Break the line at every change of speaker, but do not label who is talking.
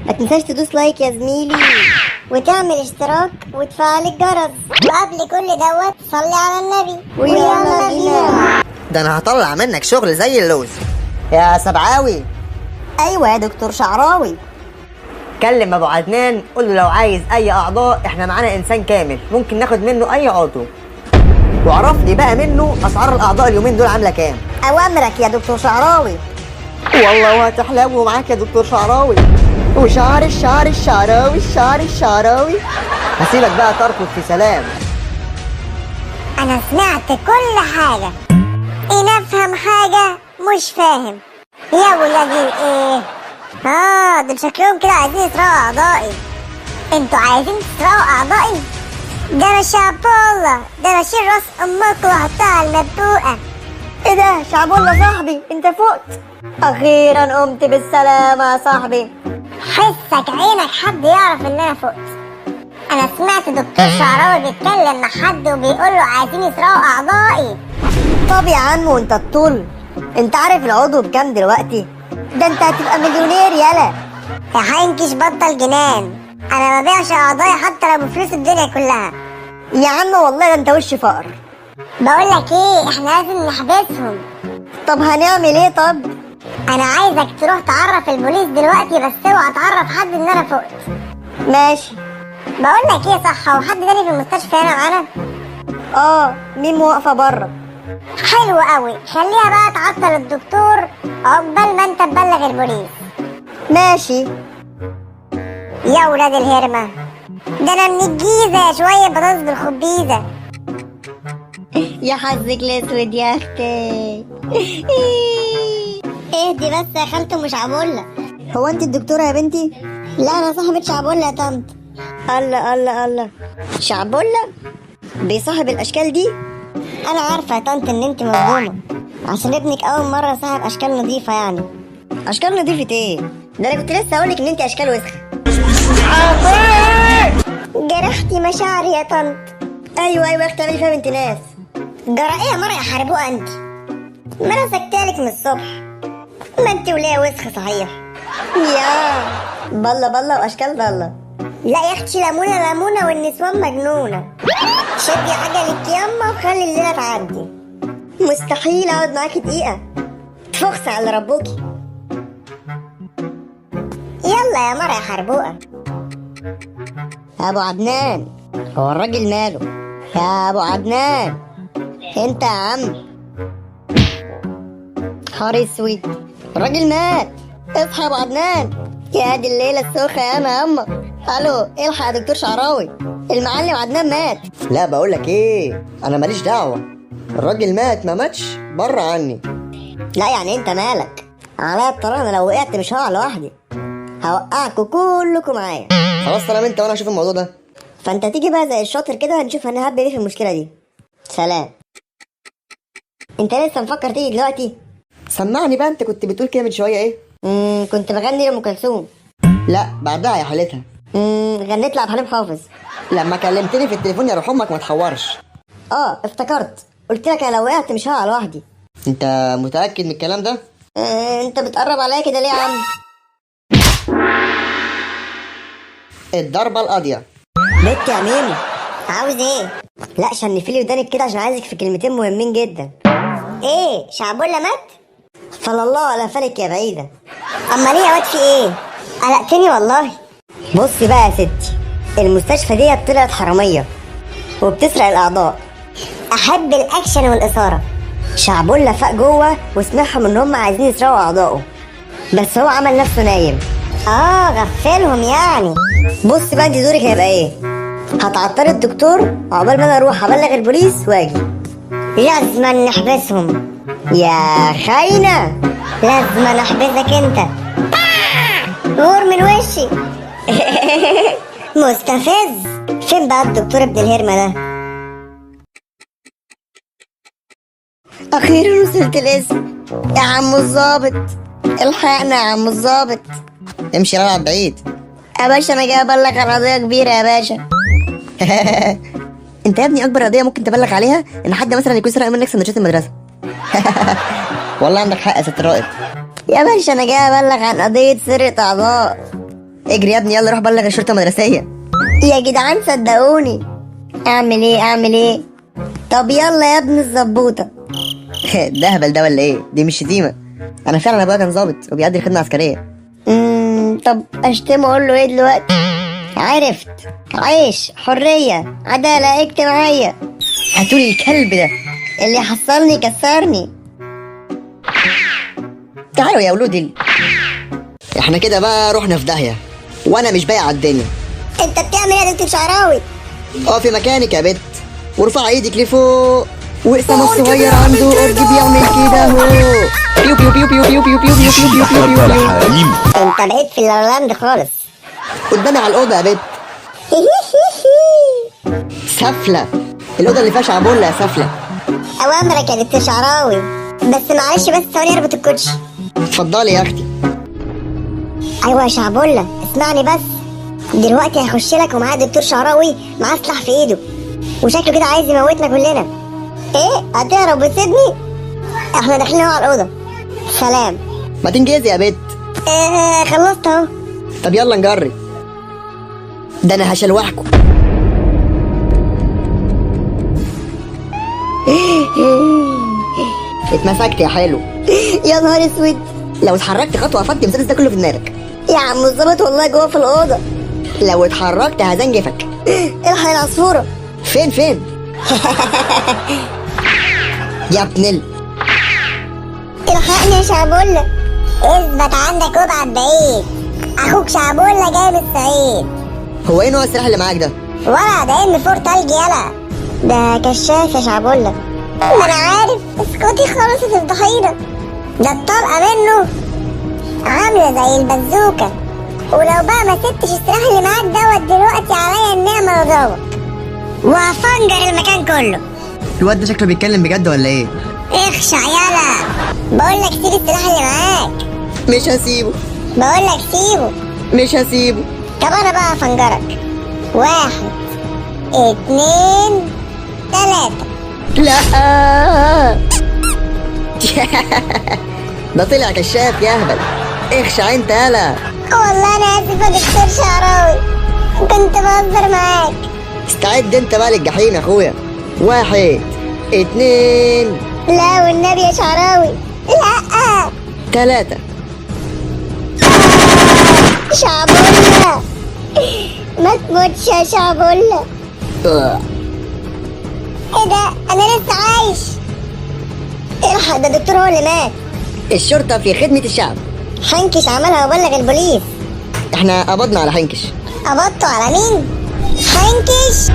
ما تنساش تدوس لايك يا زميلي، وتعمل اشتراك وتفعل الجرس، وقبل كل دوت صلي على النبي ويلا بينا.
ده انا هطلع منك شغل زي اللوز يا سبعاوي.
ايوه يا دكتور شعراوي.
كلم ابو عدنان قول له لو عايز اي اعضاء احنا معانا انسان كامل ممكن ناخد منه اي عضو، وعرف لي بقى منه اسعار الاعضاء اليومين دول عامله كام.
اوامرك يا دكتور شعراوي.
والله وهتحلو معاك يا دكتور شعراوي، وشعر الشعر الشعراوي الشعر الشعراوي. هسيبك بقى تركض في سلام.
انا سمعت كل حاجة، إيه نفهم حاجة مش فاهم يا ولادي. ايه دول شكلهم كده عايزين يسرقوا اعضائي. انتوا عايزين تسرقوا اعضائي؟ ده انا شعبولة، ده انا اشيل راس امك واحطها على المبدوقة. ايه ده شعبولة صاحبي، انت فقت اخيرا، قمت بالسلامة يا صاحبي. حسك عينك حد يعرف ان انا فقت. انا سمعت دكتور شعراوي بيتكلم مع حد وبيقول له عايزين يسرقوا اعضائي. طب يا عم وانت الطول، انت عارف العضو بكام دلوقتي؟ ده انت هتبقى مليونير يالا. يا حنكش بطل جنان، انا ما ببيعش اعضائي حتى لو بفلوس الدنيا كلها. يا عم والله ده انت وش فقر. بقول لك ايه، احنا لازم نحبسهم. طب هنعمل ايه؟ طب انا عايزك تروح تعرف البوليس دلوقتي، بس اوعى تعرف حد ان انا فقت. ماشي. بقول لك ايه، صح، هو حد تاني في المستشفى هنا معانا؟ مين واقفه بره؟ حلو قوي، خليها بقى تعطل الدكتور عقبال ما انت تبلغ البوليس. ماشي. يا ولاد الهرمة، ده انا من الجيزة، شوية بطاطس بالخبيزة. يا حظك الاسود يا اختي. اهدي بس يا خالته، مش عبولة. هو انت الدكتورة يا بنتي؟ لا انا صاحبة شعبولة يا طنط. الله الله الله، شعبولة بيصاحب الاشكال دي؟ انا عارفة يا طنط ان انت مظلومة عشان ابنك اول مرة صاحب اشكال نظيفة. يعني اشكال نظيفة ايه؟ ده انا كنت لسه اقولك ان انت اشكال وسخة. جرحتي مشاعري يا طنط. ايوه يا اختي، اعملي فيها بنت ناس. جرى ايه يا مرة يا حاربوها انت؟ ما انا سكتالك من الصبح، ما انت وليه وسخة صحيح. يا بلا بلا واشكال ضالة. لا يا اختي، لمونة لمونة والنسوان مجنونة. شدي عجلك ياما وخلي الليلة تعدي. مستحيل اقعد معاكي دقيقة، تفخسي على ربوكي. يلا يا مرة يا حربوقة. ابو عدنان، هو الراجل ماله؟ يا ابو عدنان انت يا عم. حار اسود، الراجل مات. اصحى يا ابو عدنان، يا دي الليله السخه يا اما. الو، الحق يا دكتور شعراوي، المعلم عدنان مات.
لا بقول لك ايه، انا ماليش دعوه، الراجل مات ما ماتش بره عني.
لا يعني انت مالك؟ عليا الطلاق، انا لو وقعت مش هقع لوحدي، هوقعكوا كلكم معايا.
خلاص طالما انت وانا اشوف الموضوع ده.
فانت تيجي بقى زي الشاطر كده، هنشوف هنهبل ايه في المشكله دي. سلام. انت لسه مفكر تيجي دلوقتي؟
سمعني بقى، انت كنت بتقول كده من شويه ايه؟
كنت بغني لأم كلثوم.
لا بعدها يا حالتها.
غنيت لعبد الحليم حافظ.
لما كلمتني في التليفون يا روح امك ما تحورش.
افتكرت، قلت لك انا لو وقعت مش هقع لوحدي.
انت متاكد من الكلام ده؟
انت بتقرب عليا كده ليه يا عم؟
الضربه القاضيه.
بنت يا ميمو، عاوز ايه؟ لا شنفيلي ودانك كده عشان عايزك في كلمتين مهمين جدا. ايه، شعبولة مات؟ صلى الله على فلك يا بعيدة. اما ليه يا واد، في ايه؟ قلقتني والله. بصي بقى يا ستي، المستشفى دي طلعت حرامية وبتسرق الاعضاء. احب الاكشن والاثارة. شعبولة فاق جوه وسمعهم ان هم عايزين يسرقوا اعضائه، بس هو عمل نفسه نايم. غفلهم يعني. بص بقى انت دورك هيبقى ايه؟ هتعطلي الدكتور عقبال ما انا اروح ابلغ البوليس واجي. لازم نحبسهم يا خاينة، لازم نحبسك انت. غور من وشي. مستفز. فين بقى الدكتور ابن الهرمة ده؟ اخيرا وصلت الاسم يا عم الظابط، الحقنا يا عم الظابط.
امشي روح بعيد
يا باشا، انا جاي ابلغ عن قضيه كبيره يا باشا.
انت يا ابني اكبر قضيه ممكن تبلغ عليها ان حد مثلا يكون سرق منك سندوتشات المدرسه. والله عندك حق يا ست رائد.
يا باشا انا جاي ابلغ عن قضيه سرقه اعضاء.
اجري يا ابني، يلا روح بلغ الشرطة المدرسية.
يا جدعان صدقوني. اعمل ايه؟ طب يلا يا ابن الزبوطه.
ده هبل ده ولا ايه؟ دي مش شتيمة، انا فعلا ابويا كان ظابط وبيقضي خدمة عسكرية.
طب اشتمه اقول له ايه دلوقتي؟ عرفت، عيش، حريه، عداله اجتماعيه.
هاتولي الكلب ده.
اللي حصلني كسرني.
تعالوا يا ولودي. احنا كده بقى رحنا في داهية، وانا مش بايع على الدنيا.
انت بتعمل ايه يا دكتور شعراوي؟
اقفي مكانك يا بت، وارفع ايدك لفوق. واسامة الصغير عنده قرد بيعمل كده اهو. بيو بيو بيو بيو بيو بيو بيو بيو بيو بيو بيو بيو.
انت بقيت في اللالاند خالص.
قدامي على الأوضة يا بت. سفلة، الأوضة اللي فيها شعبولة يا سفلة.
اوامرك يا دكتور شعراوي، بس معلش بس ثواني اربط الكوتشي.
اتفضلي يا أختي.
ايوه يا شعبولة اسمعني بس. دلوقتي هيخش لك ومعاه دكتور شعراوي معاه سلاح في ايده، وشكله كده عايز يموتنا كلنا. ايه هتهرب وتسيبني؟ احنا داخلين اهو على الاوضه. سلام.
ما تنجزي يا بت.
خلصت اهو.
طب يلا نجري، ده أنا هشلوحكم. اتمسكت يا حلو.
يا نهار اسود،
لو اتحركت خطوة افضي المسدس ده كله في دماغك.
يا عم الظابط والله جوه في الاوضه.
لو اتحركت هزنجفك.
الحق العصفوره.
فين يا ابن
الحقني يا شعبولة.
اثبت عندك وابعت بعيد، اخوك شعبولة جاي من الصعيد.
هو ايه نوع السلاح اللي معاك ده؟
ولا ده ام فور تلج يلا.
ده كشاف يا شعبولة.
ما انا عارف، اسكتي خالص تفضحينا. ده الطلقة منه عاملة زي البازوكة، ولو بقى ما سبتش السلاح اللي معاك دوت دلوقتي عليا النعمة رضاوك، وهفنجر المكان كله.
الواد ده شكله بيتكلم بجد ولا ايه؟
اخشع يلا، بقولك سيب السلاح اللي معاك.
مش هسيبه.
بقولك سيبه.
مش هسيبه.
طب انا بقى هفنجرك. 1 2 3.
لا ده طلع كشاف يا اهبل. اخشع انت يالا.
والله انا اسف يا دكتور شعراوي، كنت بهزر معاك.
استعد انت بقى للجحيم يا اخويا. 1 2
لا والنبي يا شعراوي، لا.
3.
شعبولة ما تموتش يا شعبولة. ايه ده، انا لسه عايش. الحق، ده الدكتور هو اللي مات.
الشرطة في خدمة الشعب.
حنكش عملها وبلغ البوليس.
احنا قبضنا على حنكش.
قبضتوا على مين؟ حنكش؟